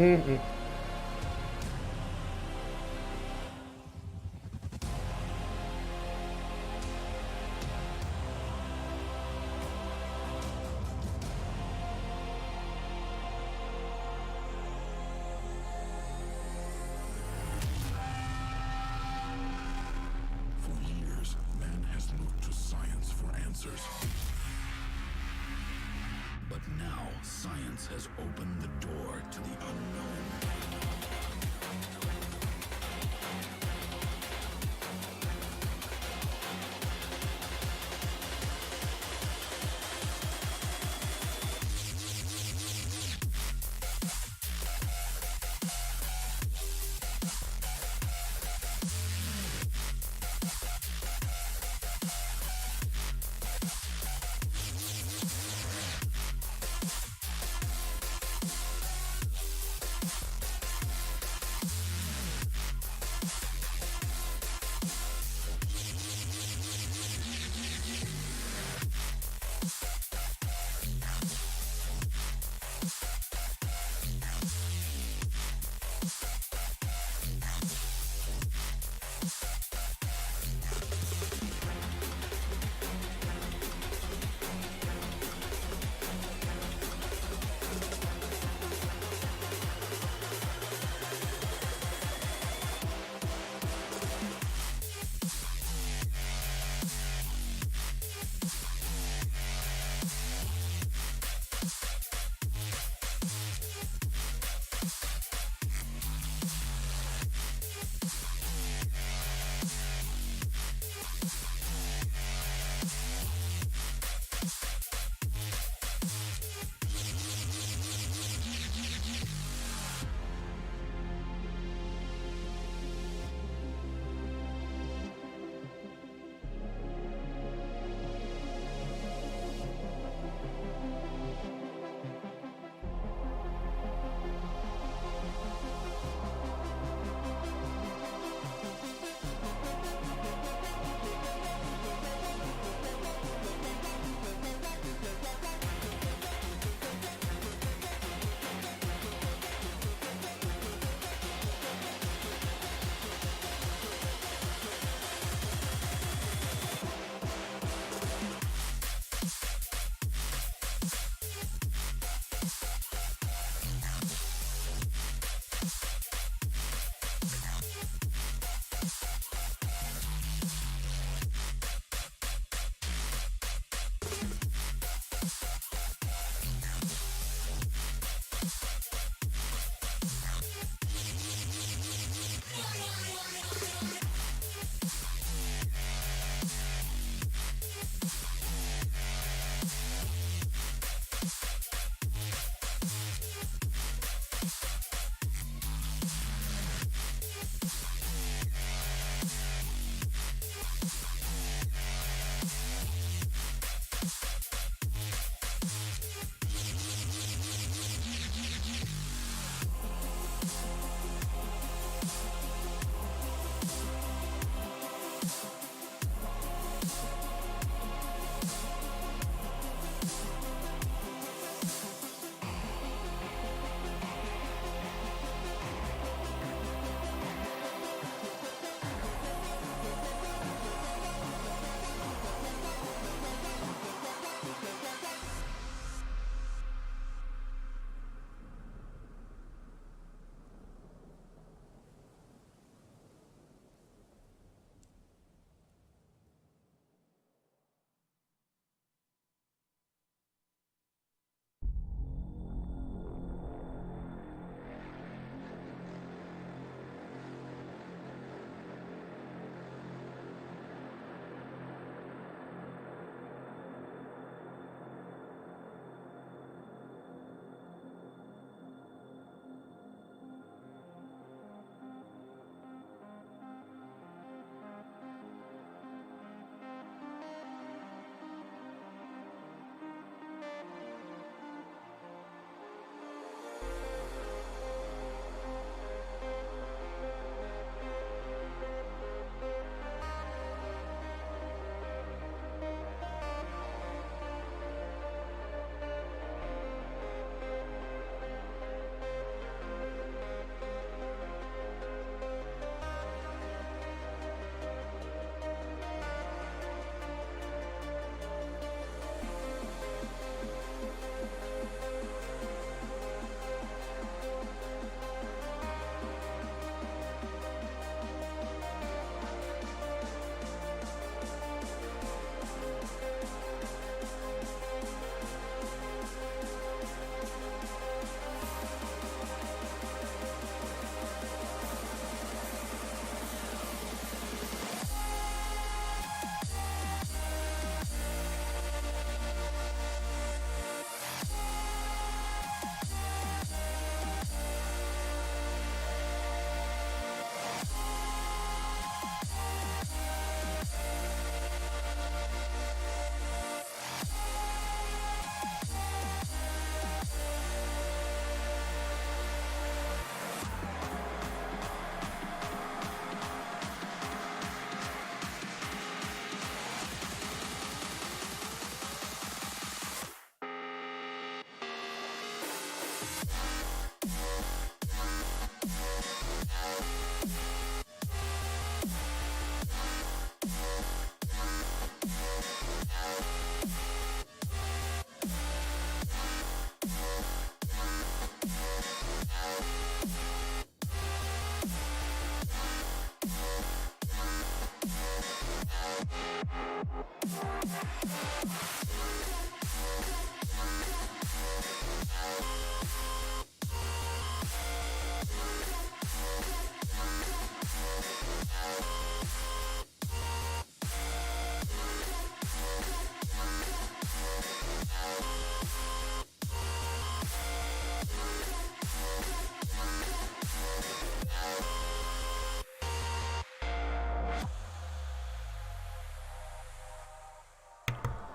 امم. For years, man has looked to science for answers. But now, science has opened the door to the unknown.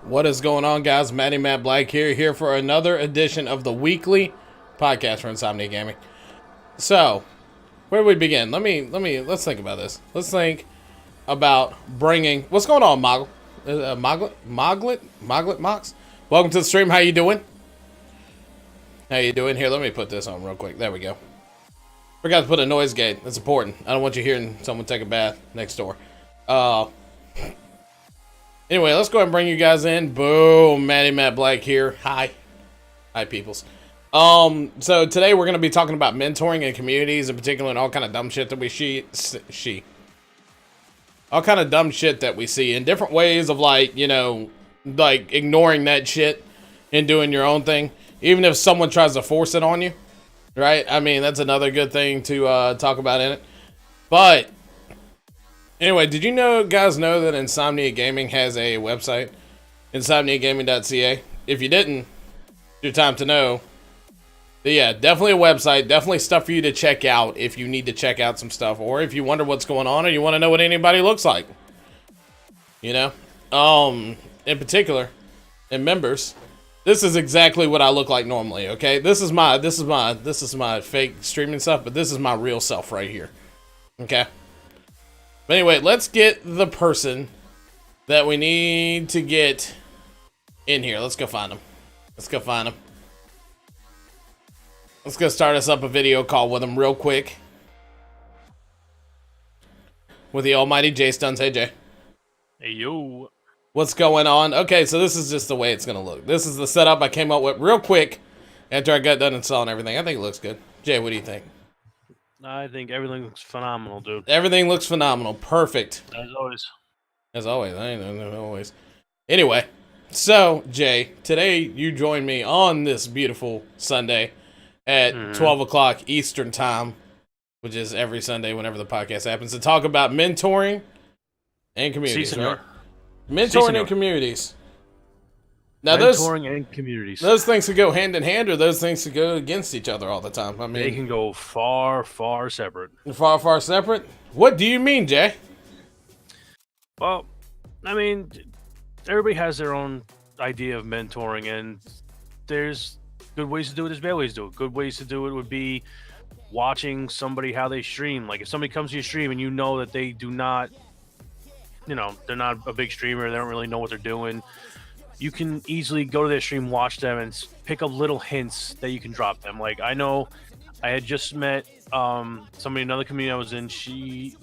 What is going on, guys? MattyMattBlack here for another edition of the weekly podcast for Insomnia Gaming. So, where do we begin? Let's think about this. Let's think about bringing. What's going on, Moglet Mox? Welcome to the stream. How you doing? How you doing? Here, let me put this on real quick. There we go. Forgot to put a noise gate. That's important. I don't want you hearing someone take a bath next door. Anyway, let's go ahead and bring you guys in. Boom, MattyMattBlack here. Hi, peoples. So today we're gonna be talking about mentoring and communities in particular, and all kind of dumb shit that we all kind of dumb shit that we see in different ways of like ignoring that shit and doing your own thing, even if someone tries to force it on you, right? I mean, that's another good thing to talk about in it, but. Anyway, did you guys know that Insomnia Gaming has a website? InsomniaGaming.ca. If you didn't, it's your time to know. But yeah, definitely a website. Definitely stuff for you to check out if you need to check out some stuff. Or if you wonder what's going on or you want to know what anybody looks like. You know? In particular, and members, this is exactly what I look like normally, okay? This is my fake streaming stuff, but this is my real self right here. Okay? But anyway, let's get the person that we need to get in here. Let's go find him. Let's go start us up a video call with him real quick. With the almighty Jay Stuns. Hey, Jay. Hey, yo. What's going on? Okay, so this is just the way it's going to look. This is the setup I came up with real quick after I got done installing everything. I think it looks good. Jay, what do you think? I think everything looks phenomenal, dude. Everything looks phenomenal. Perfect. As always. As always. I know, always. Anyway, so, Jay, today you joined me on this beautiful Sunday at 12 o'clock Eastern Time, which is every Sunday whenever the podcast happens, to talk about mentoring and communities, right? Mentoring and communities. Now, mentoring and communities. Those things could go hand in hand, or those things could go against each other all the time. I mean, they can go far, far separate. Far separate? What do you mean, Jay? Well, I mean, everybody has their own idea of mentoring, and there's good ways to do it, there's bad ways to do it. Good ways to do it would be watching somebody how they stream. Like, if somebody comes to your stream and you know that they do not, they're not a big streamer, they don't really know what they're doing, you can easily go to their stream, watch them, and pick up little hints that you can drop them. Like, I know I had just met somebody in another community I was in. She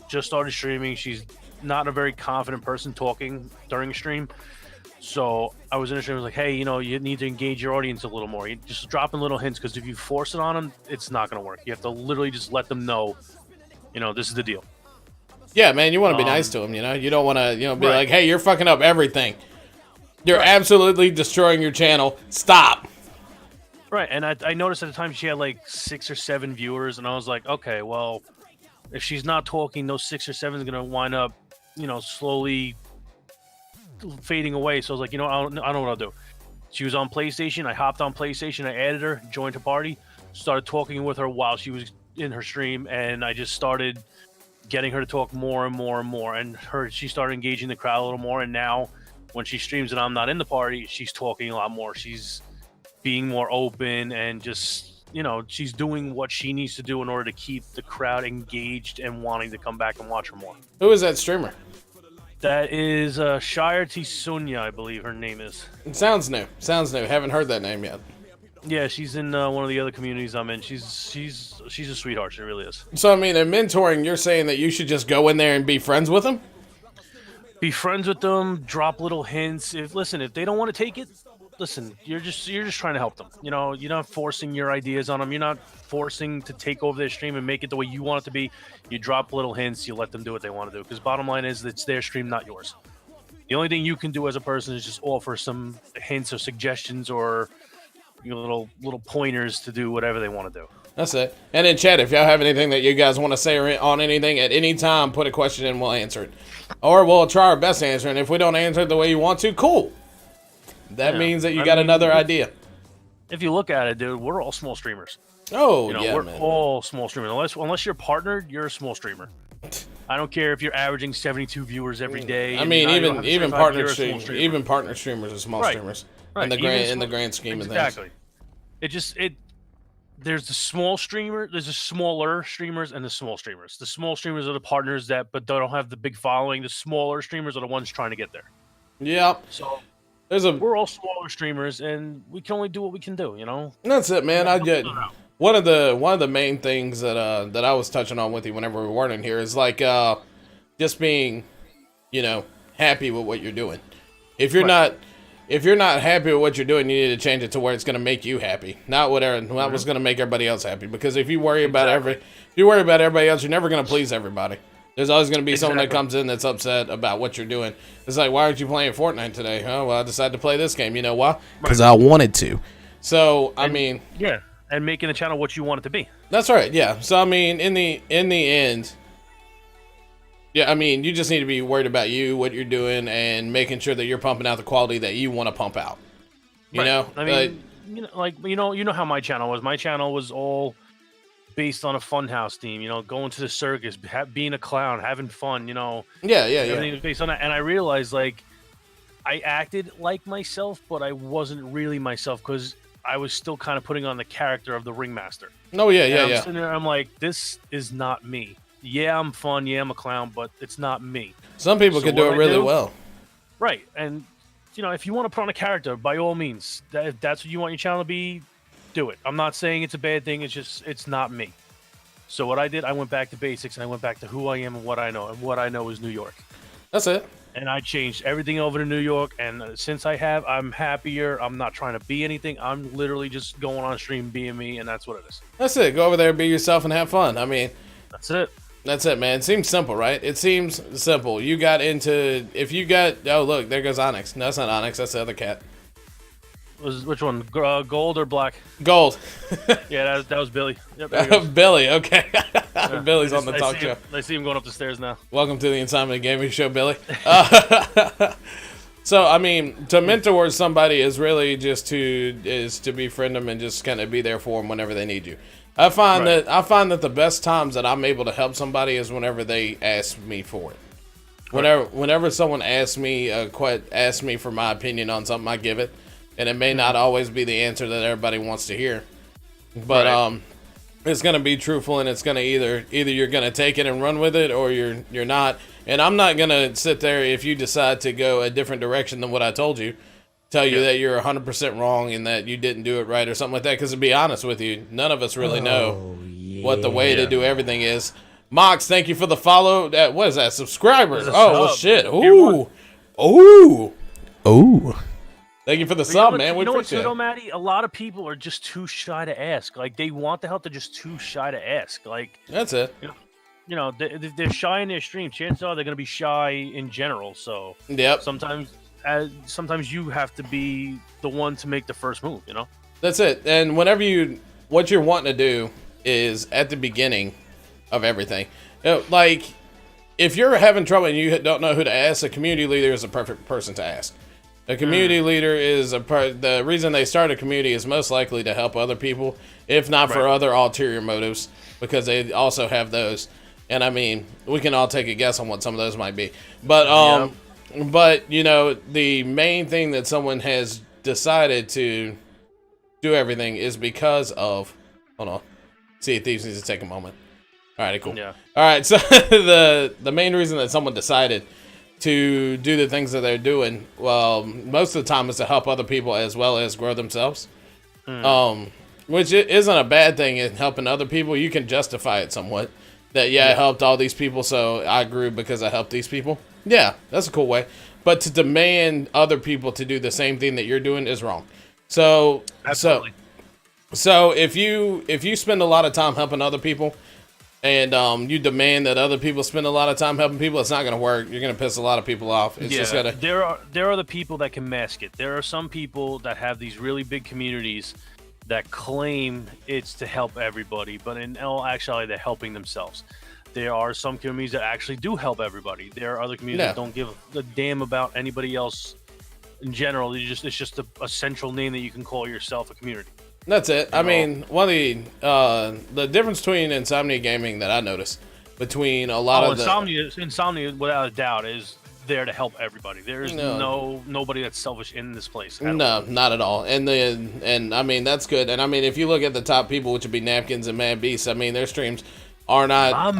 just started streaming. She's not a very confident person talking during a stream. So I was in a stream, I was like, hey, you need to engage your audience a little more. You just dropping little hints, because if you force it on them, it's not going to work. You have to literally just let them know, this is the deal. Yeah, man, you want to be nice to them, You don't want to, be like, hey, you're fucking up everything. You're absolutely destroying your channel. Stop. Right, and I noticed at the time she had like 6 or 7 viewers, and I was like, okay, well, if she's not talking, those 6 or 7 is going to wind up, slowly fading away. So I was like, I don't know what I'll do. She was on PlayStation. I hopped on PlayStation. I added her, joined her party, started talking with her while she was in her stream, and I just started getting her to talk more and more and more. And she started engaging the crowd a little more, and now when she streams and I'm not in the party, she's talking a lot more. She's being more open and just, she's doing what she needs to do in order to keep the crowd engaged and wanting to come back and watch her more. Who is that streamer? That is Shire Tsunya, I believe her name is. It sounds new. Haven't heard that name yet. Yeah, she's in one of the other communities I'm in. She's a sweetheart. She really is. So, I mean, in mentoring, you're saying that you should just go in there and be friends with them? Be friends with them, drop little hints. If they don't want to take it, listen, you're just trying to help them. You're not forcing your ideas on them. You're not forcing to take over their stream and make it the way you want it to be. You drop little hints, you let them do what they want to do. Because bottom line is, it's their stream, not yours. The only thing you can do as a person is just offer some hints or suggestions or little pointers to do whatever they want to do. That's it. And in chat, if y'all have anything that you guys want to say on anything at any time, put a question in, we'll answer it. Or we'll try our best to answer it. And if we don't answer it the way you want to, cool. That means that you got another idea. If you look at it, dude, we're all small streamers. Oh, yeah, we're man. all small streamers. Unless you're partnered, you're a small streamer. I don't care if you're averaging 72 viewers every day. I mean, even partner streamers, streamer. partner streamers are small Right. streamers Right. in the grand scheme of things. Exactly. There's the small streamer, there's the smaller streamers and the small streamers. The small streamers are the partners but don't have the big following. The smaller streamers are the ones trying to get there. Yeah. So There's a we're all smaller streamers, and we can only do what we can do. You know. That's it, man. I get one of the main things that that I was touching on with you whenever we weren't in here is like just being, happy with what you're doing. If you're not happy with what you're doing, you need to change it to where it's going to make you happy, not what's going to make everybody else happy. Because if you worry about everybody else, you're never going to please everybody. There's always going to be someone that comes in that's upset about what you're doing. It's like, why aren't you playing Fortnite today? Oh, well, I decided to play this game. You know why? Because I wanted to. So, yeah, and making the channel what you want it to be. That's right. Yeah. So, I mean, in the end, yeah, I mean, you just need to be worried about you, what you're doing, and making sure that you're pumping out the quality that you want to pump out. You know? I mean, you know how my channel was. My channel was all based on a funhouse theme, going to the circus, being a clown, having fun, Yeah. Everything was based on that. And I realized, like, I acted like myself, but I wasn't really myself because I was still kind of putting on the character of the ringmaster. Oh, yeah, I'm sitting there, I'm like, this is not me. Yeah, I'm fun. Yeah, I'm a clown, but it's not me. Some people can do it really well. Right. And, if you want to put on a character, by all means, if that's what you want your channel to be, do it. I'm not saying it's a bad thing. It's not me. So what I did, I went back to basics, and I went back to who I am and what I know. And what I know is New York. That's it. And I changed everything over to New York. And since I'm happier. I'm not trying to be anything. I'm literally just going on stream being me, and that's what it is. That's it. Go over there, be yourself, and have fun. I mean, that's it. That's it, man. It seems simple, right? It seems simple. Oh, look, there goes Onyx. No, that's not Onyx. That's the other cat. Which one? Gold or black? Gold. Yeah, that was Billy. Yep, Billy, okay. Billy's on the talk show. I see him going up the stairs now. Welcome to the Insomnia Gaming Show, Billy. So, I mean, to mentor somebody is really just to befriend them and just kind of be there for them whenever they need you. I find that the best times that I'm able to help somebody is whenever they ask me for it. Whenever someone asks me for my opinion on something, I give it. And it may not always be the answer that everybody wants to hear, but it's gonna be truthful, and it's gonna either you're gonna take it and run with it, or you're not. And I'm not gonna sit there if you decide to go a different direction than what I told you, tell you that you're 100% wrong and that you didn't do it right or something like that. Because to be honest with you, none of us really know what the way to do everything is. Mox, thank you for the follow. What is that? Subscribers. Oh well, shit. Ooh. Thank you for the sub, man. You know what's good, Matty? A lot of people are just too shy to ask. Like, they want the help, they're just too shy to ask. Like, that's it. They're shy in their stream. Chances are they're going to be shy in general. So, yep. Sometimes you have to be the one to make the first move. That's it. And what you're wanting to do is at the beginning of everything. Like, if you're having trouble and you don't know who to ask, a community leader is the perfect person to ask. A community leader is the reason they start a community is most likely to help other people, if not for other ulterior motives, because they also have those. And I mean, we can all take a guess on what some of those might be. But the main thing that someone has decided to do everything is because of. Hold on. See if Thieves needs to take a moment. All right, cool. Yeah. All right, so the main reason that someone decided to do the things that they're doing, well, most of the time is to help other people as well as grow themselves. Which isn't a bad thing in helping other people. You can justify it somewhat. That, I helped all these people, so I grew because I helped these people. Yeah, that's a cool way. But to demand other people to do the same thing that you're doing is wrong. So, absolutely. So if you spend a lot of time helping other people, and you demand that other people spend a lot of time helping people, it's not going to work. You're going to piss a lot of people off. It's just gotta... There are the people that can mask it. There are some people that have these really big communities that claim it's to help everybody, but in all actuality, they're helping themselves. There are some communities that actually do help everybody. There are other communities that don't give a damn about anybody else in general. It's just a central name that you can call yourself a community. That's it. I mean, one of the difference between Insomnia Gaming that I noticed between a lot of Insomnia, without a doubt, is there to help everybody. There is nobody that's selfish in this place. No, not at all. And I mean, that's good. And I mean, if you look at the top people, which would be Napkins and Mad Beast, I mean, their streams are not,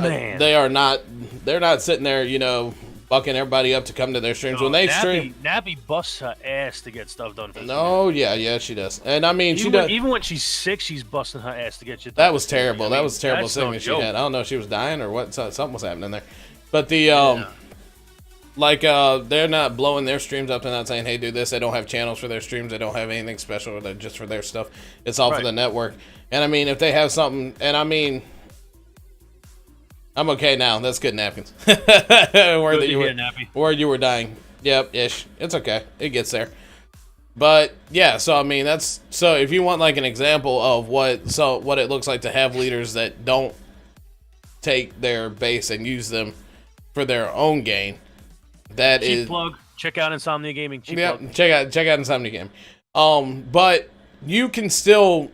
they're not sitting there, you know, bucking everybody up to come to their streams. When they stream, Nappy busts her ass to get stuff done. No, yeah, she does. And I mean, even when she's sick, she's busting her ass to get shit done. That was terrible. That was terrible sickness she had. I don't know if she was dying or what. Something was happening there. But the they're not blowing their streams up. They're not saying, "Hey, do this." They don't have channels for their streams. They don't have anything special. They're just for their stuff. It's all for the network. And I mean, if they have something, and I mean, I'm okay now. That's good, Napkins. Where you were dying. Yep, ish. It's okay. It gets there. But yeah, so I mean, that's so. If you want like an example of what it looks like to have leaders that don't take their base and use them for their own gain. Cheap plug. Check out Insomnia Gaming. Plug. Check out Insomnia Gaming. But you can still,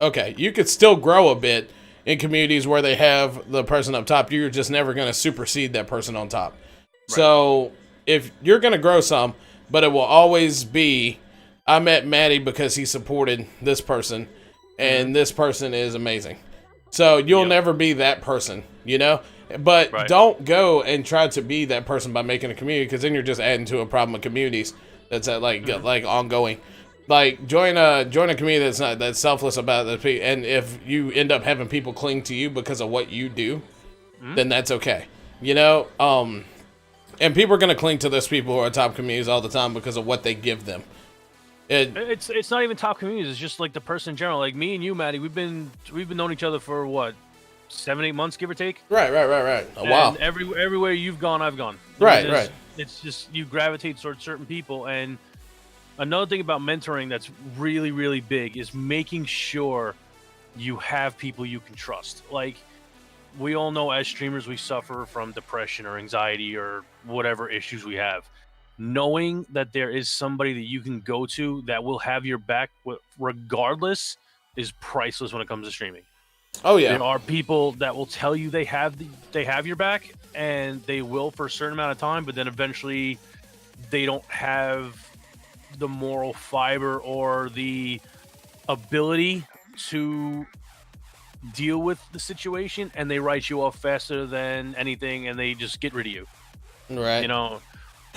you could still grow a bit in communities where they have the person up top. You're just never going to supersede that person on top. Right. So if you're going to grow some, but it will always be, I met Matty because he supported this person, and this person is amazing. So you'll never be that person, you know? But don't go and try to be that person by making a community, because then you're just adding to a problem of communities that's like ongoing. Like join a community that's selfless about the people, and if you end up having people cling to you because of what you do, then that's okay, you know. And people are gonna cling to those people who are top communities all the time because of what they give them. It's not even top communities. It's just like the person in general. Like me and you, Matty, we've been knowing each other for what, 7-8 months, give or take. Right. A while. Everywhere you've gone, I've gone. Right. It's just you gravitate towards certain people. And another thing about mentoring that's really, really big is making sure you have people you can trust. Like, we all know as streamers we suffer from depression or anxiety or whatever issues we have. Knowing that there is somebody that you can go to that will have your back regardless is priceless when it comes to streaming. Oh yeah, there are people that will tell you they have your back, and they will for a certain amount of time, but then eventually they don't have the moral fiber or the ability to deal with the situation, and they write you off faster than anything, and they just get rid of you. Right. You know,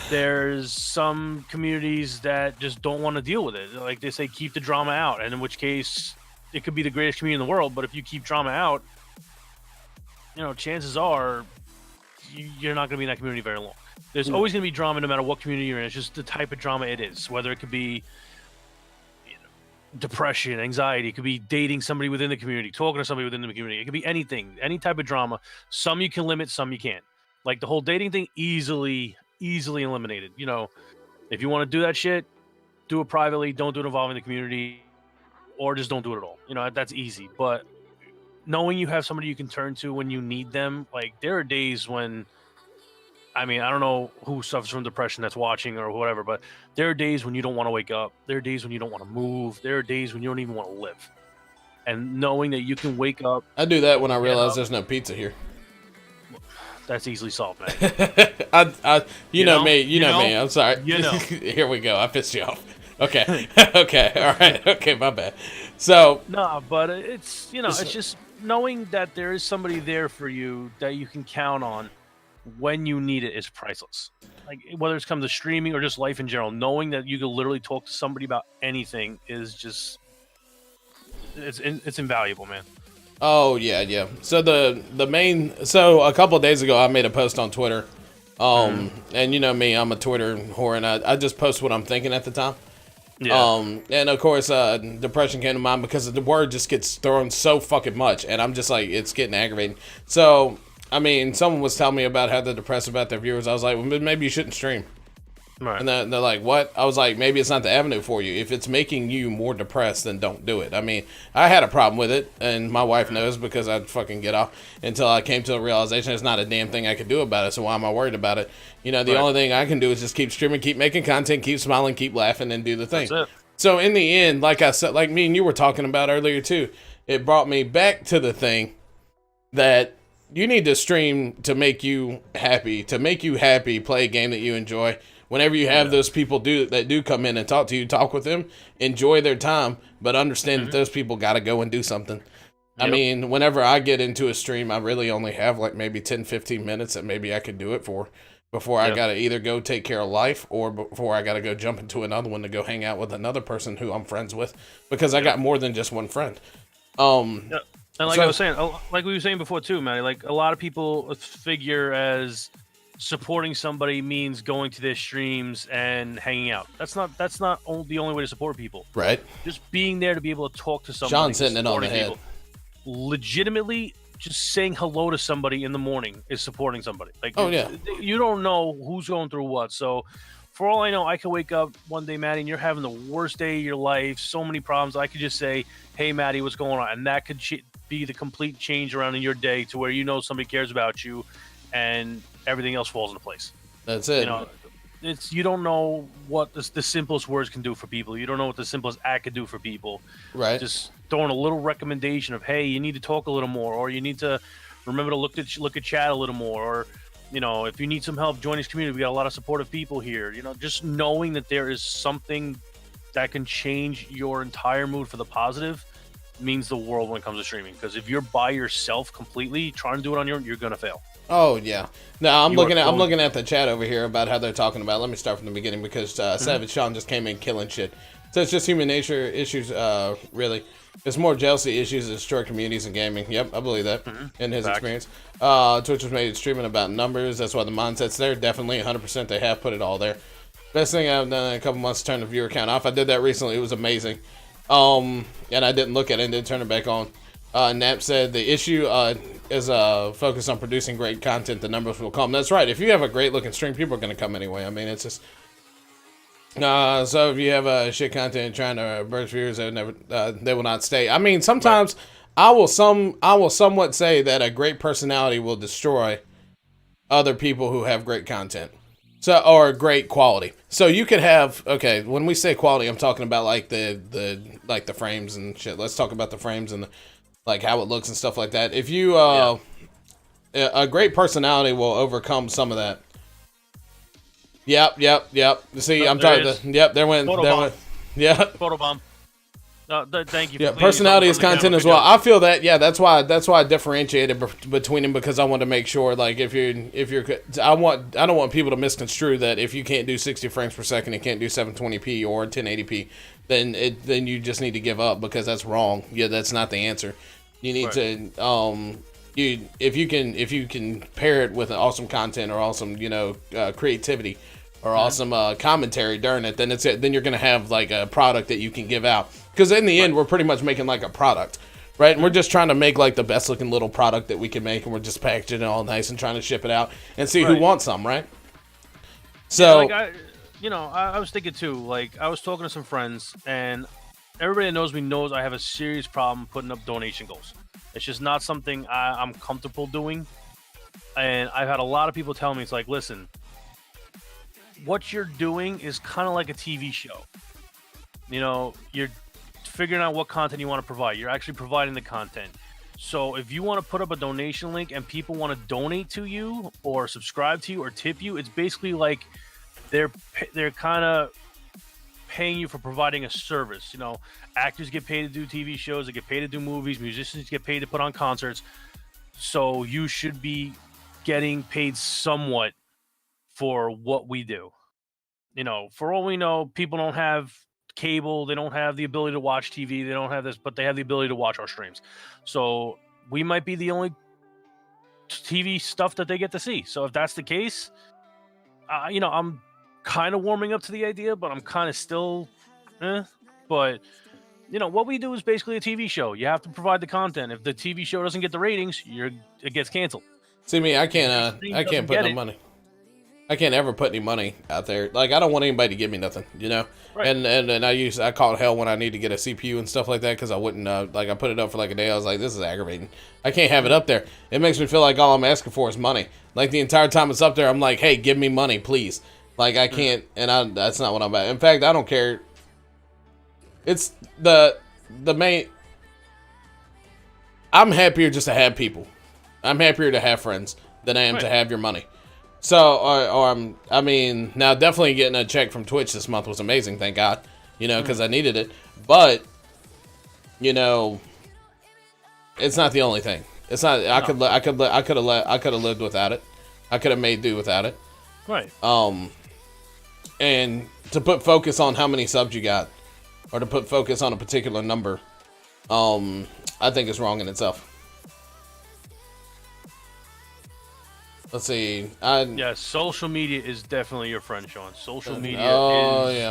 there's some communities that just don't want to deal with it. Like they say, keep the drama out, and in which case it could be the greatest community in the world, but if you keep drama out, you know, chances are you're not going to be in that community very long. There's always going to be drama no matter what community you're in. It's just the type of drama it is, whether it could be depression, anxiety, it could be dating somebody within the community, talking to somebody within the community. It could be anything, any type of drama. Some you can limit, some you can't. Like the whole dating thing, easily eliminated. You know, if you want to do that shit, do it privately. Don't do it involving the community. Or just don't do it at all. You know, that's easy. But knowing you have somebody you can turn to when you need them, like there are days when, I mean, I don't know who suffers from depression that's watching or whatever, but there are days when you don't want to wake up. There are days when you don't want to move. There are days when you don't even want to live. And knowing that you can wake up. I do that when I realize there's no pizza here. That's easily solved, man. You know me. I'm sorry. You know. Here we go. I pissed you off. Okay. Okay. All right. Okay. My bad. So. No, but it's, you know, it's just knowing that there is somebody there for you that you can count on when you need it is priceless. Like whether it's come to streaming or just life in general, knowing that you can literally talk to somebody about anything is just, it's invaluable, man. Oh yeah. So so a couple of days ago, I made a post on Twitter. And you know me, I'm a Twitter whore, and I just post what I'm thinking at the time. Yeah. And of course, depression came to mind because the word just gets thrown so fucking much, and I'm just like, it's getting aggravating. So, I mean, someone was telling me about how they're depressed about their viewers. I was like, well, maybe you shouldn't stream. Right. And they're like, what? I was like, maybe it's not the avenue for you. If it's making you more depressed, then don't do it. I mean, I had a problem with it, and my wife knows because I'd fucking get off until I came to the realization there's not a damn thing I could do about it, so why am I worried about it? You know, the only thing I can do is just keep streaming, keep making content, keep smiling, keep laughing, and do the thing. That's it. So in the end, like I said, like me and you were talking about earlier too, it brought me back to the thing that you need to stream to make you happy. To make you happy, play a game that you enjoy. Whenever you have those people that do come in and talk to you, talk with them, enjoy their time, but understand that those people got to go and do something. I mean, whenever I get into a stream, I really only have like maybe 10, 15 minutes that maybe I could do it for before I got to either go take care of life or before I got to go jump into another one to go hang out with another person who I'm friends with, because I got more than just one friend. And like I was saying, like we were saying before too, Matty, like a lot of people figure as supporting somebody means going to their streams and hanging out. That's not the only way to support people. Right. Just being there to be able to talk to somebody. Sean's hitting it on the head. Legitimately, just saying hello to somebody in the morning is supporting somebody. Like, you don't know who's going through what. So, for all I know, I could wake up one day, Matty, and you're having the worst day of your life, so many problems. I could just say, "Hey, Matty, what's going on?" And that could be the complete change around in your day to where you know somebody cares about you, and everything else falls into place. That's it. You know, you don't know what the simplest words can do for people. You don't know what the simplest act can do for people. Right. Just throwing a little recommendation of, hey, you need to talk a little more, or you need to remember to look at chat a little more, or if you need some help, join this community. We got a lot of supportive people here. Just knowing that there is something that can change your entire mood for the positive means the world when it comes to streaming. Because if you're by yourself completely trying to do it on your own, you're gonna fail. Oh yeah. No, I'm looking at the chat over here about how they're talking about. Let me start from the beginning because Savage Sean just came in killing shit. So it's just human nature issues. Really, it's more jealousy issues that destroy communities in gaming. Yep, I believe that in his experience. Twitch was made streaming about numbers. That's why the mindset's there. Definitely 100%. They have put it all there. Best thing I've done in a couple months to turn the viewer count off. I did that recently. It was amazing. And I didn't look at it and didn't turn it back on. Nap said the issue is focused on producing great content. The numbers will come. That's right. If you have a great looking stream, people are going to come anyway. I mean, it's just. So if you have shit content trying to burst viewers, they will not stay. I mean, sometimes I will somewhat say that a great personality will destroy other people who have great content. So, or great quality. So you could have, when we say quality, I'm talking about like the frames and shit. Let's talk about the frames and like how it looks and stuff like that. If you a great personality will overcome some of that. Yep. See, I'm trying to. Yep, there went. Yeah. Photobomb. Thank you. Yeah, personality is content as well. I feel that. Yeah, that's why I differentiated between them, because I want to make sure, like, if you're, I don't want people to misconstrue that if you can't do 60 frames per second and can't do 720p or 1080p, then you just need to give up, because that's wrong. Yeah, that's not the answer. You need to if you can pair it with awesome content or awesome creativity or awesome commentary during it, then you're gonna have like a product that you can give out. Because in the end, we're pretty much making like a product, right? And we're just trying to make like the best looking little product that we can make, and we're just packaging it all nice and trying to ship it out and see who wants some, right? So, I was thinking too. Like, I was talking to some friends, and everybody that knows me knows I have a serious problem putting up donation goals. It's just not something I'm comfortable doing. And I've had a lot of people tell me, it's like, listen, what you're doing is kind of like a TV show. You're figuring out what content you want to provide. You're actually providing the content. So if you want to put up a donation link and people want to donate to you or subscribe to you or tip you, it's basically like they're kind of paying you for providing a service. Actors get paid to do TV shows, they get paid to do movies, musicians get paid to put on concerts. So you should be getting paid somewhat for what we do. For all we know, people don't have cable, they don't have the ability to watch TV, they don't have this, but they have the ability to watch our streams. So we might be the only TV stuff that they get to see. So if that's the case, I'm kind of warming up to the idea, but I'm kind of still but what we do is basically a TV show. You have to provide the content. If the TV show doesn't get the ratings, it gets canceled. See me, I can't put no money. I can't ever put any money out there. Like, I don't want anybody to give me nothing, Right. And I called hell when I need to get a CPU and stuff like that, because I wouldn't I put it up for like a day. I was like, this is aggravating. I can't have it up there. It makes me feel like all I'm asking for is money. Like, the entire time it's up there, I'm like, hey, give me money, please. Like, I can't, and that's not what I'm about. In fact, I don't care. It's the main. I'm happier just to have people. I'm happier to have friends than I am to Right. have your money. So, I mean, now definitely getting a check from Twitch this month was amazing, thank God, you know, because I needed it. But, you know, it's not the only thing. It's not. I could have lived without it. I could have made do without it. Right. And to put focus on how many subs you got, or to put focus on a particular number, I think it's wrong in itself. Let's see. Yeah, social media is definitely your friend, Sean. Social media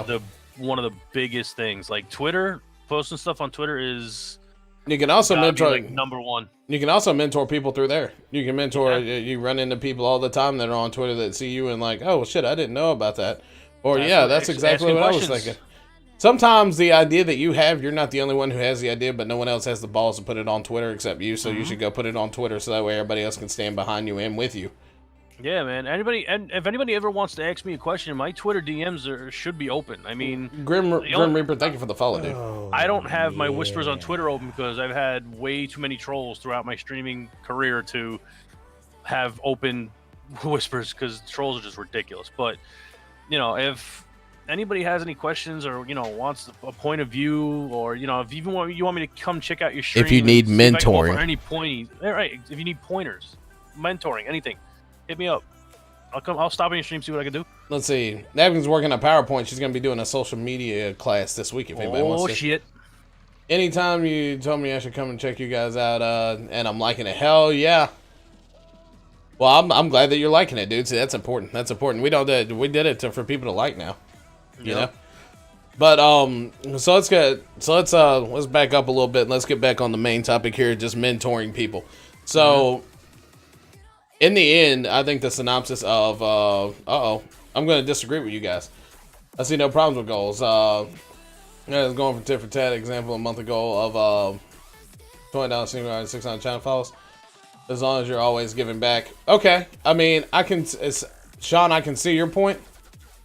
is the one of the biggest things. Like Twitter, posting stuff on Twitter is You can also mentor like number one. You can also mentor people through there. You can mentor. You run into people all the time that are on Twitter that see you and like, oh shit, I didn't know about that. Or that's exactly what I was thinking. Sometimes the idea that you have, you're not the only one who has the idea, but no one else has the balls to put it on Twitter except you. So you should go put it on Twitter so that way everybody else can stand behind you and with you. Yeah, man. If anybody ever wants to ask me a question, my Twitter DMs should be open. I mean, Grim Reaper, thank you for the follow, dude. I don't have my whispers on Twitter open because I've had way too many trolls throughout my streaming career to have open whispers because trolls are just ridiculous. But, you know, if anybody has any questions or, you know, wants a point of view or, you know, if you want me to come check out your stream. If you need mentoring. If you need pointers, mentoring, anything, hit me up. I'll stop in your stream, see what I can do. Let's see. Napkin's working on PowerPoint. She's going to be doing a social media class this week if anybody wants to. Oh, shit. Anytime you told me I should come and check you guys out, and I'm liking it, hell yeah. Well, I'm glad that you're liking it, dude. See, that's important. That's important. We did it for people to like now. You know? But so let's back up a little bit and let's get back on the main topic here, just mentoring people. So in the end, I think the synopsis of I'm going to disagree with you guys. I see no problems with goals. I was going for tit for tat example a month ago of $20 single 600 channel follows. As long as you're always giving back. Okay, I mean, Sean, I can see your point.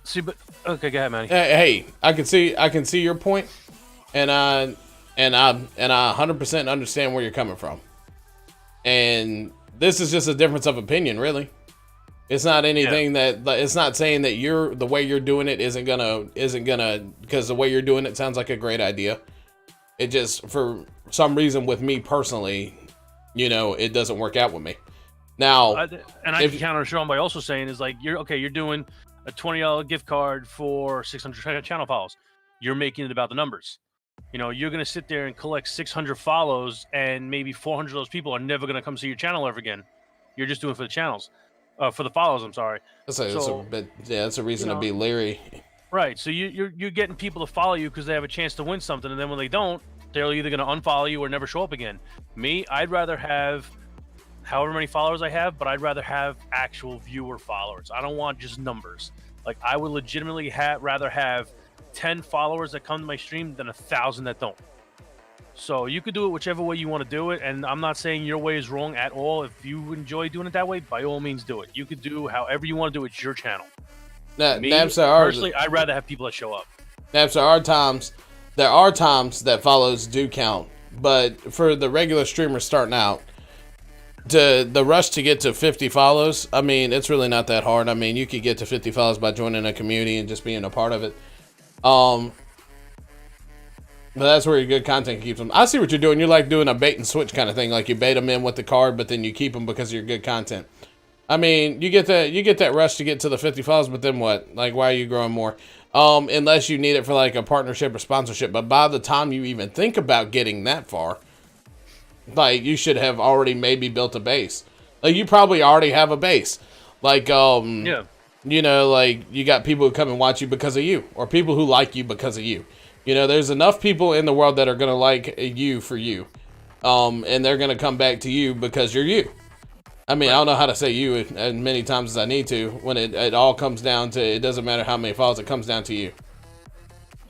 See, but okay, go ahead, Matty. Hey, I can see your point, and I 100% understand where you're coming from. And this is just a difference of opinion, really. It's not anything that it's not saying that the way you're doing it isn't gonna because the way you're doing it sounds like a great idea. It just for some reason with me personally, you know, it doesn't work out with me. Now, I can counter Sean by also saying is like you're doing a $20 gift card for 600 channel follows. You're making it about the numbers. You know, you're going to sit there and collect 600 follows and maybe 400 of those people are never going to come see your channel ever again. You're just doing it for the channels, for the follows, I'm sorry. That's a reason to be leery. Right. So you're getting people to follow you because they have a chance to win something. And then when they don't, they're either going to unfollow you or never show up again. Me, I'd rather have however many followers I have, but I'd rather have actual viewer followers. I don't want just numbers. Like I would legitimately rather have 10 followers that come to my stream than 1,000 that don't. So you could do it whichever way you want to do it, and I'm not saying your way is wrong at all. If you enjoy doing it that way, by all means do it. You could do however you want to do it. It's your channel. Personally, I'd rather have people that show up. There are times that follows do count, but for the regular streamers starting out, the rush to get to 50 follows, I mean, it's really not that hard. I mean, you could get to 50 follows by joining a community and just being a part of it. But that's where your good content keeps them. I see what you're doing. You're like doing a bait and switch kind of thing. Like you bait them in with the card, but then you keep them because of your good content. I mean, you get that rush to get to the 50 follows, but then what? Like, why are you growing more? Unless you need it for like a partnership or sponsorship. But by the time you even think about getting that far, like you should have already maybe built a base. Like you probably already have a base. Like, you know, like you got people who come and watch you because of you, or people who like you because of you. You know, there's enough people in the world that are going to like you for you. And they're going to come back to you because you're you. I mean, I don't know how to say you as many times as I need to when it all comes down to, it doesn't matter how many followers, it comes down to you.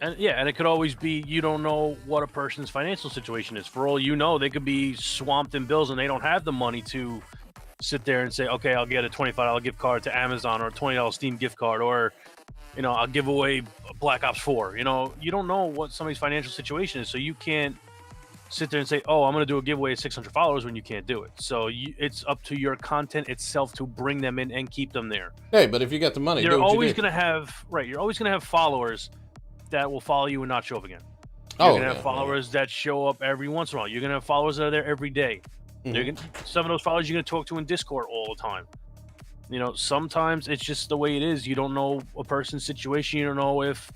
And it could always be, you don't know what a person's financial situation is. For all you know, they could be swamped in bills and they don't have the money to sit there and say, okay, I'll get a $25 gift card to Amazon or a $20 Steam gift card, or, you know, I'll give away Black Ops 4. You know, you don't know what somebody's financial situation is, so you can't sit there and say, "Oh, I'm going to do a giveaway at 600 followers" when you can't do it. So it's up to your content itself to bring them in and keep them there. Hey, but if you got the money, You're always going to have You're always going to have followers that will follow you and not show up again. You're going to have followers that show up every once in a while. You're going to have followers that are there every day. Some of those followers you're going to talk to in Discord all the time. Sometimes it's just the way it is. You don't know a person's situation. You don't know if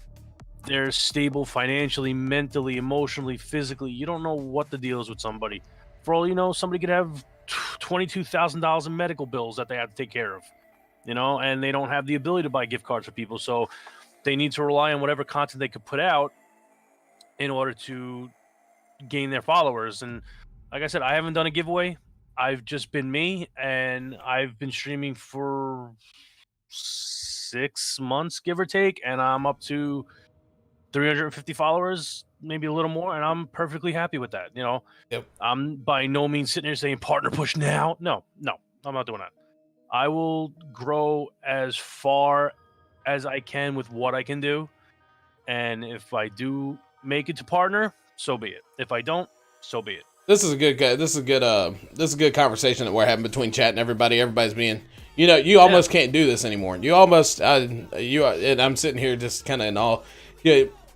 they're stable financially, mentally, emotionally, physically. You don't know what the deal is with somebody. For all you know, somebody could have $22,000 in medical bills that they have to take care of, and they don't have the ability to buy gift cards for people. So they need to rely on whatever content they could put out in order to gain their followers. And like I said, I haven't done a giveaway. I've just been me, and I've been streaming for 6 months, give or take, and I'm up to 350 followers, maybe a little more, and I'm perfectly happy with that. Yep. I'm by no means sitting there saying partner push now. No, I'm not doing that. I will grow as far as I can with what I can do, and if I do make it to partner, so be it. If I don't, so be it. This is a good conversation that we're having between chat and everybody. Everybody's being, you almost can't do this anymore. You almost, and I'm sitting here just kind of in awe.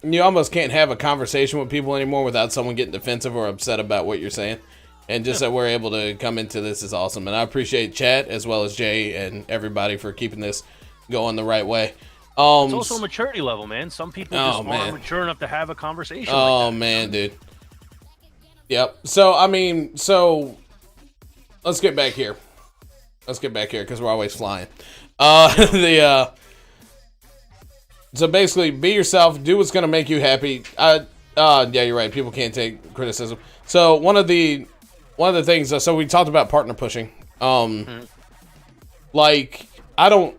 You almost can't have a conversation with people anymore without someone getting defensive or upset about what you're saying. And just that we're able to come into this is awesome. And I appreciate chat as well as Jay and everybody for keeping this going the right way. It's also a maturity level, man. Some people just aren't mature enough to have a conversation like that. Man, dude. Yep. So let's get back here. Because we're always flying. So basically, be yourself. Do what's gonna make you happy. Yeah, you're right. People can't take criticism. So one of the things. So we talked about partner pushing. Like I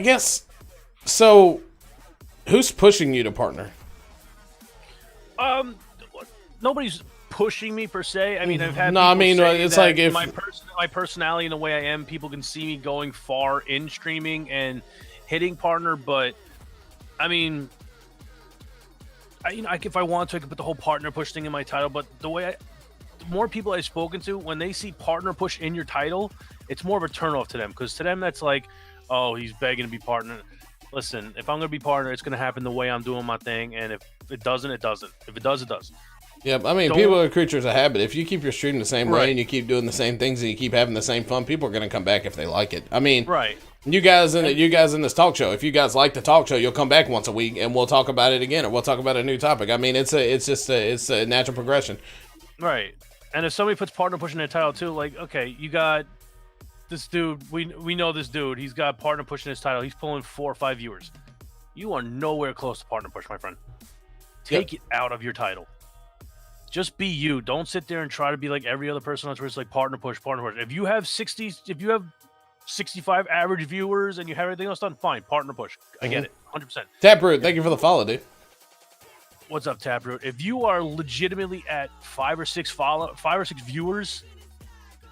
guess. So who's pushing you to partner? Nobody's pushing me per se. I mean, I've had. No, I mean it's like if my personality and the way I am, people can see me going far in streaming and hitting partner, but. I mean, if I want to, I could put the whole partner push thing in my title. But the more people I've spoken to, when they see partner push in your title, it's more of a turnoff to them. Because to them, that's like, oh, he's begging to be partner. Listen, if I'm going to be partner, it's going to happen the way I'm doing my thing. And if it doesn't, it doesn't. If it does, it does. Yeah, I mean, people are creatures of habit. If you keep your stream the same way and you keep doing the same things and you keep having the same fun, people are going to come back if they like it. I mean, right. You guys in this talk show, if you guys like the talk show, you'll come back once a week and we'll talk about it again, or we'll talk about a new topic. I mean, it's a natural progression. Right. And if somebody puts partner push in their title too, like, okay, you got this dude, we know this dude, he's got partner push in his title, he's pulling 4 or 5 viewers. You are nowhere close to partner push, my friend. Take it out of your title. Just be you. Don't sit there and try to be like every other person on Twitter. It's like partner push. If you have 65 average viewers and you have everything else done, fine. Partner push. I get it. 100%. Taproot, thank you for the follow, dude. What's up, Taproot? If you are legitimately at 5 or 6 viewers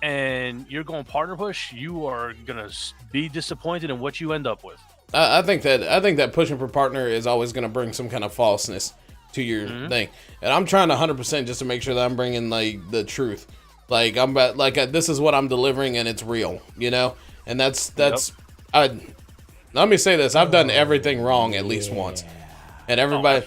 and you're going partner push, you are gonna be disappointed in what you end up with. I think that pushing for partner is always gonna bring some kind of falseness to your thing, and I'm trying to 100% just to make sure that I'm bringing like the truth. Like this is what I'm delivering and it's real, and that's. Let me say this: I've done everything wrong at least once, and everybody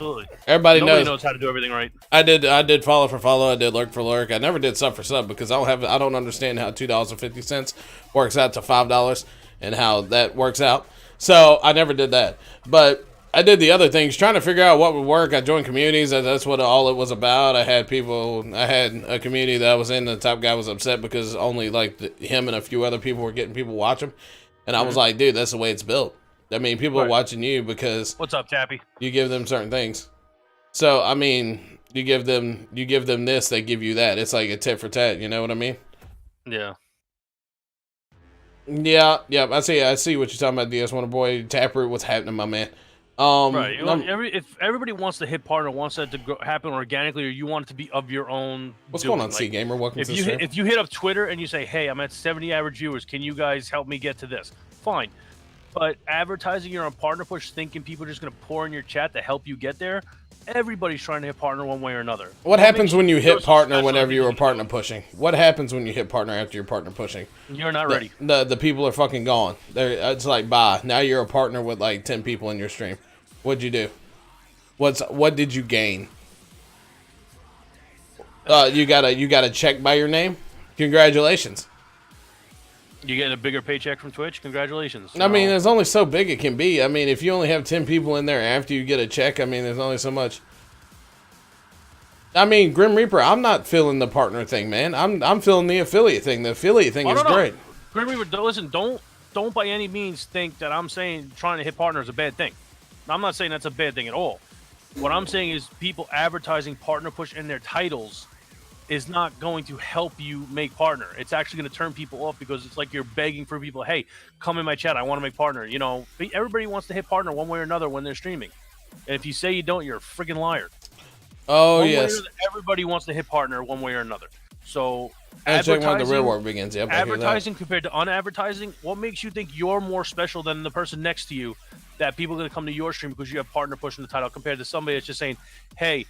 Nobody knows how to do everything right. I did follow for follow. I did lurk for lurk. I never did sub for sub because I don't understand how $2.50 works out to $5 and how that works out. So I never did that, but I did the other things, trying to figure out what would work. I joined communities. That's what all it was about. I had a community that I was in. The top guy was upset because only him and a few other people were getting people watch him. And I was like, dude, that's the way it's built. I mean, people are watching you because what's up, Tappy? You give them certain things. So, I mean, you give them this, they give you that. It's like a tit for tat. You know what I mean? Yeah. Yeah. I see what you're talking about, DS Wonder Boy. Taproot, what's happening, my man? Right. If everybody wants to hit partner, wants that to happen organically, or you want it to be of your own. What's going on, C Gamer? Welcome to the stream. If you hit up Twitter and you say, "Hey, I'm at 70 average viewers. Can you guys help me get to this?" Fine. But advertising you're on partner push, thinking people are just going to pour in your chat to help you get there, everybody's trying to hit partner one way or another. What happens when you hit partner special whenever you were anything partner pushing? What happens when you hit partner after you're partner pushing? You're not ready. The people are fucking gone. It's like, bye. Now you're a partner with like 10 people in your stream. What'd you do? What did you gain? You got a check by your name? Congratulations. You getting a bigger paycheck from Twitch? Congratulations. I mean, there's only so big it can be. I mean, if you only have 10 people in there after you get a check, I mean, there's only so much. I mean, Grim Reaper, I'm not feeling the partner thing, man. I'm feeling the affiliate thing. The affiliate thing is great. Grim Reaper, listen, don't by any means think that I'm saying trying to hit partner is a bad thing. I'm not saying that's a bad thing at all. What I'm saying is people advertising partner push in their titles is not going to help you make partner. It's actually going to turn people off because it's like you're begging for people, hey, come in my chat, I want to make partner. You know, everybody wants to hit partner one way or another when they're streaming. And if you say you don't, you're a friggin' liar. Oh, yes. Everybody wants to hit partner one way or another. So check when the real work begins. Yep, advertising compared to unadvertising, what makes you think you're more special than the person next to you that people are going to come to your stream because you have partner push in the title compared to somebody that's just saying, hey,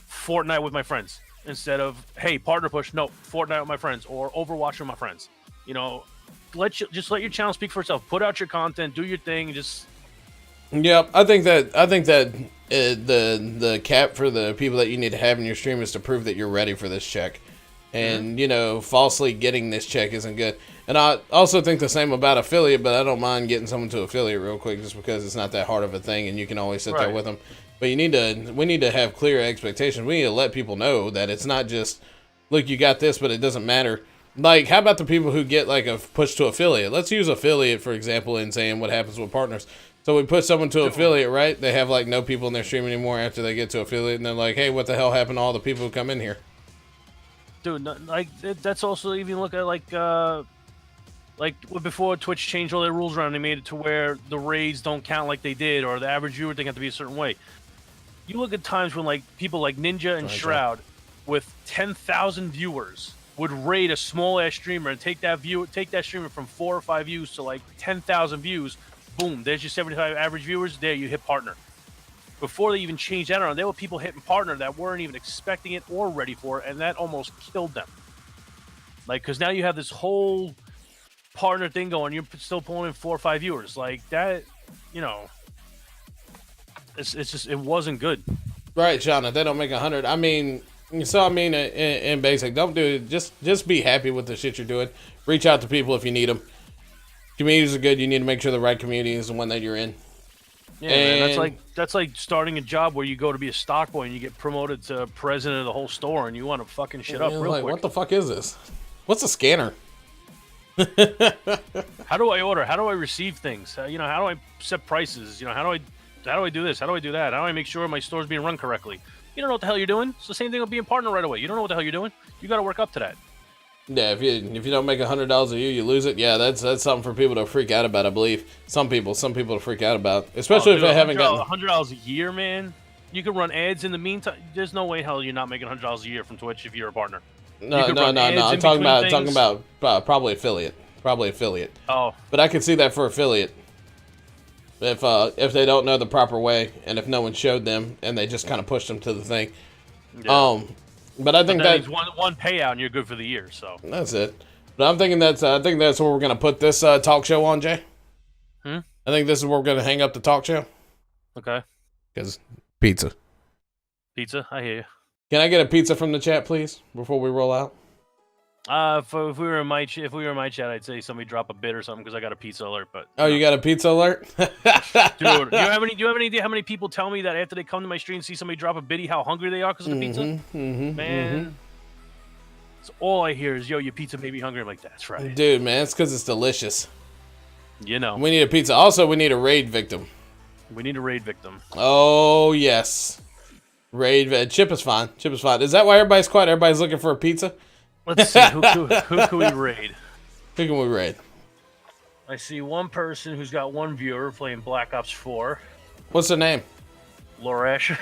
Fortnite with my friends. Instead of, hey, partner push, no, Fortnite with my friends or Overwatch with my friends. You know, let your channel speak for itself. Put out your content, do your thing, just. Yep, I think that the cap for the people that you need to have in your stream is to prove that you're ready for this check, and you know, falsely getting this check isn't good. And I also think the same about affiliate, but I don't mind getting someone to affiliate real quick just because it's not that hard of a thing, and you can always sit there with them. But we need to have clear expectations. We need to let people know that it's not just, look, you got this, but it doesn't matter. Like, how about the people who get like a push to affiliate? Let's use affiliate, for example, in saying what happens with partners. So we put someone to affiliate, right? They have like no people in their stream anymore after they get to affiliate, and they're like, hey, what the hell happened to all the people who come in here? Dude, like that's also even look at like before Twitch changed all their rules around, they made it to where the raids don't count like they did, or the average viewer thing have to be a certain way. You look at times when like people like Ninja and Shroud with 10,000 viewers would raid a small ass streamer and take that streamer from 4 or 5 views to like 10,000 views. Boom, there's your 75 average viewers. There you hit partner. Before they even changed that around, there were people hitting partner that weren't even expecting it or ready for it, and that almost killed them. Like, because now you have this whole partner thing going, you're still pulling in 4 or 5 viewers. Like that, you know. It's just, it wasn't good. Right, Shauna, they don't make 100. I mean, in basic, don't do it. Just be happy with the shit you're doing. Reach out to people if you need them. Communities are good. You need to make sure the right community is the one that you're in. Yeah, man, that's like starting a job where you go to be a stock boy and you get promoted to president of the whole store and you want to fucking shit up real quick. What the fuck is this? What's a scanner? How do I order? How do I receive things? You know, how do I set prices? You know, how do I do this? How do I do that? How do I make sure my store's being run correctly? You don't know what the hell you're doing. It's the same thing with being partner right away. You don't know what the hell you're doing. You got to work up to that. Yeah, if you don't make $100 a year, you lose it. Yeah, that's something for people to freak out about. I believe some people to freak out about, especially if they haven't gotten $100 a year, man. You can run ads in the meantime. There's no way hell you're not making $100 a year from Twitch if you're a partner. No. I'm talking about probably affiliate. Oh, but I can see that for affiliate. If they don't know the proper way, and if no one showed them, and they just kind of pushed them to the thing. Yeah. But I think that means one payout, and you're good for the year. So that's it. But I think that's where we're gonna put this talk show on, Jay. I think this is where we're gonna hang up the talk show. Okay. Because pizza. Pizza, I hear you. Can I get a pizza from the chat, please, before we roll out? If we were in my chat, I'd say somebody drop a bid or something because I got a pizza alert. But you got a pizza alert, dude. Do you have any idea how many people tell me that after they come to my stream and see somebody drop a biddy, how hungry they are because of the pizza? Man, so all I hear is, "Yo, your pizza made me hungry." I'm like, "That's right, dude, man. It's because it's delicious." You know, we need a pizza. Also, we need a raid victim. We need a raid victim. Oh yes, raid. Chip is fine. Is that why everybody's quiet? Everybody's looking for a pizza. Let's see, who can we raid? Who can we raid? I see one person who's got one viewer playing Black Ops 4. What's their name? Loresh.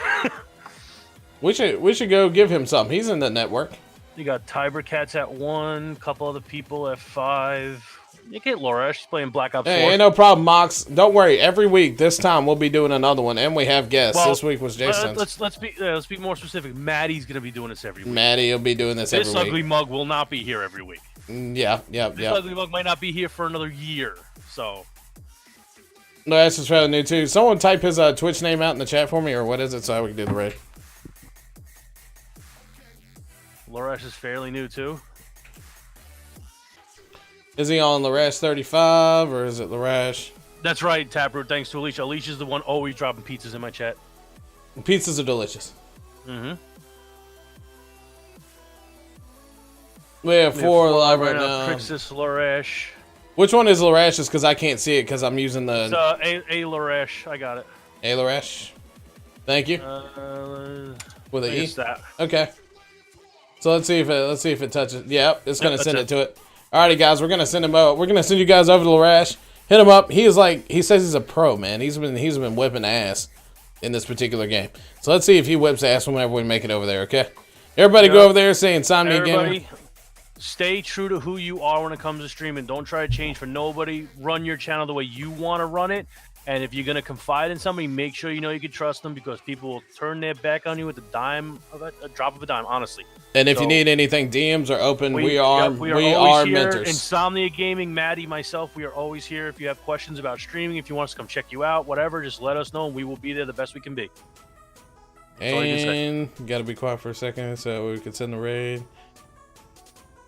we should go give him something. He's in the network. You got Tiber Cats at 1, couple other people at 5. You get Loresh. She's playing Black Ops 4. Hey, ain't no problem, Mox. Don't worry. Every week, this time, we'll be doing another one, and we have guests. Well, this week was Jason. Let's be more specific. Maddie's gonna be doing this every week. Maddie will be doing this every This week. ugly mug will not be here every week. Yeah. This ugly mug might not be here for another year. So. No, that's just rather new too. Someone type his Twitch name out in the chat for me, or what is it, so we can do the raid. Loresh is fairly new too. Is he on Larash 35 or is it Larash? That's right, Taproot. Thanks to Alicia. Alicia's the one always dropping pizzas in my chat. Pizzas are delicious. Mm-hmm. We have four live right now. Crixus, Loresh. Which one is Larash's? Because I can't see it because I'm using the... It's A Loresh. I got it. A Larash. Thank you. With an E? That. Okay. So let's see if it touches. Yep, it's gonna send it to it. Alrighty, guys, we're gonna send him out. We're gonna send you guys over to Larash. Hit him up. He says he's a pro, man. He's been whipping ass in this particular game. So let's see if he whips ass whenever we make it over there. Okay. Everybody, go over there. Say Insomnia Gaming. Stay true to who you are when it comes to streaming. Don't try to change for nobody. Run your channel the way you want to run it. And if you're going to confide in somebody, make sure you know you can trust them, because people will turn their back on you with a drop of a dime, honestly. And if you need anything, DMs are open. We are mentors. Insomnia Gaming, Maddie, myself, we are always here. If you have questions about streaming, if you want us to come check you out, whatever, just let us know, and we will be there the best we can be. And gotta be quiet for a second so we can send the raid.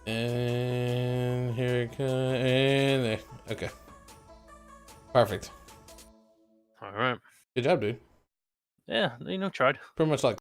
And here it comes. And there. Okay. Perfect. All right. Good job, dude. Yeah, tried. Pretty much like